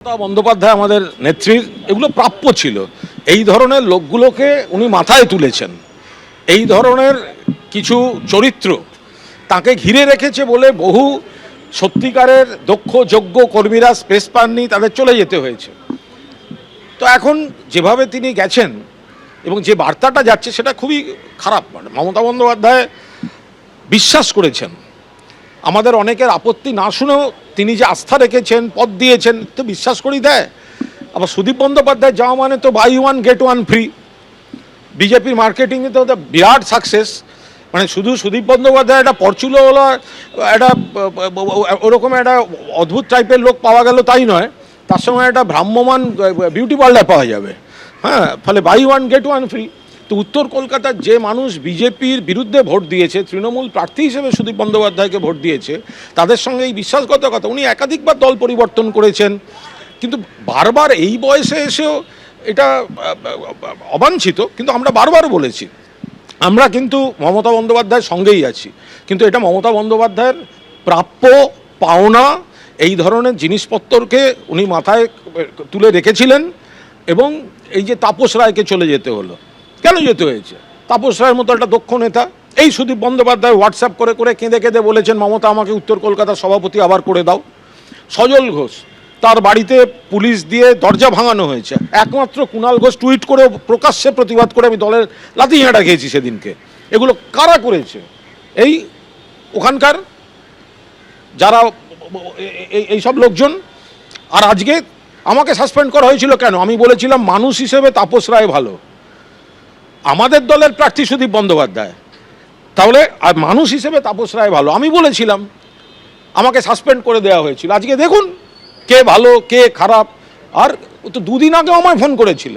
মমতা বন্দ্যোপাধ্যায় আমাদের নেত্রীর এগুলো প্রাপ্য ছিল। এই ধরনের লোকগুলোকে উনি মাথায় তুলেছেন। এই ধরনের কিছু চরিত্র তাকে ঘিরে রেখেছে বলে বহু সত্যিকারের দক্ষ যোগ্য কর্মীরা স্পেস পাননি, তাদের চলে যেতে হয়েছে। তো এখন যেভাবে তিনি গেছেন এবং যে বার্তাটা যাচ্ছে সেটা খুবই খারাপ। মানে মমতা বন্দ্যোপাধ্যায় বিশ্বাস করেছেন, আমাদের অনেকের আপত্তি না শুনেও তিনি যে আস্থা রেখেছেন, পদ দিয়েছেন, তো বিশ্বাস করেই দেয়। আবার সুদীপ বন্দ্যোপাধ্যায় যাওয়া মানে তো buy one get one free. বিজেপির মার্কেটিংয়ে তো বিরাট সাকসেস। মানে শুধু সুদীপ বন্দ্যোপাধ্যায় একটা পরচুলো হলো, একটা ওরকম একটা অদ্ভুত টাইপের লোক পাওয়া গেল তাই নয়, তার সঙ্গে একটা ভ্রাম্যমান বিউটি পার্লার পাওয়া যাবে। হ্যাঁ, ফলে buy one get one free. তো উত্তর কলকাতার যে মানুষ বিজেপির বিরুদ্ধে ভোট দিয়েছে, তৃণমূল প্রার্থী হিসেবে সুদীপ বন্দ্যোপাধ্যায়কে ভোট দিয়েছে, তাদের সঙ্গে এই বিশ্বাসগত কথা। উনি একাধিকবার দল পরিবর্তন করেছেন, কিন্তু বারবার এই বয়সে এসেও এটা অবাঞ্ছিত। কিন্তু আমরা বারবার বলেছি, আমরা কিন্তু মমতা বন্দ্যোপাধ্যায়ের সঙ্গেই আছি, কিন্তু এটা মমতা বন্দ্যোপাধ্যায়ের প্রাপ্য পাওনা। এই ধরনের জিনিসপত্রকে উনি মাথায় তুলে রেখেছিলেন। এবং এই যে তাপস রায়কে চলে যেতে হলো, কেন যেতে হয়েছে? তাপস রায়ের মতো একটা দক্ষ নেতা। এই সুদীপ বন্দ্যোপাধ্যায় হোয়াটসঅ্যাপ করে করে কেঁদে কেঁদে বলেছেন, মমতা আমাকে উত্তর কলকাতার সভাপতি আবার করে দাও। সজল ঘোষ, তার বাড়িতে পুলিশ দিয়ে দরজা ভাঙানো হয়েছে। একমাত্র কুণাল ঘোষ টুইট করে প্রকাশ্যে প্রতিবাদ করে, আমি দলের লাথি ঝাঁটা খেয়েছি সেদিনকে। এগুলো কারা করেছে? এই ওখানকার যারা এইসব লোকজন। আর আজকে আমাকে সাসপেন্ড করা হয়েছিল কেন? আমি বলেছিলাম মানুষ হিসেবে তাপস রায় ভালো, আমাদের দলের প্রার্থী সুদীপ বন্দ্যোপাধ্যায়, তাহলে আর মানুষ হিসেবে তাপস রায় ভালো আমি বলেছিলাম, আমাকে সাসপেন্ড করে দেওয়া হয়েছিল। আজকে দেখুন কে ভালো কে খারাপ। আর তো দুদিন আগে আমায় ফোন করেছিল,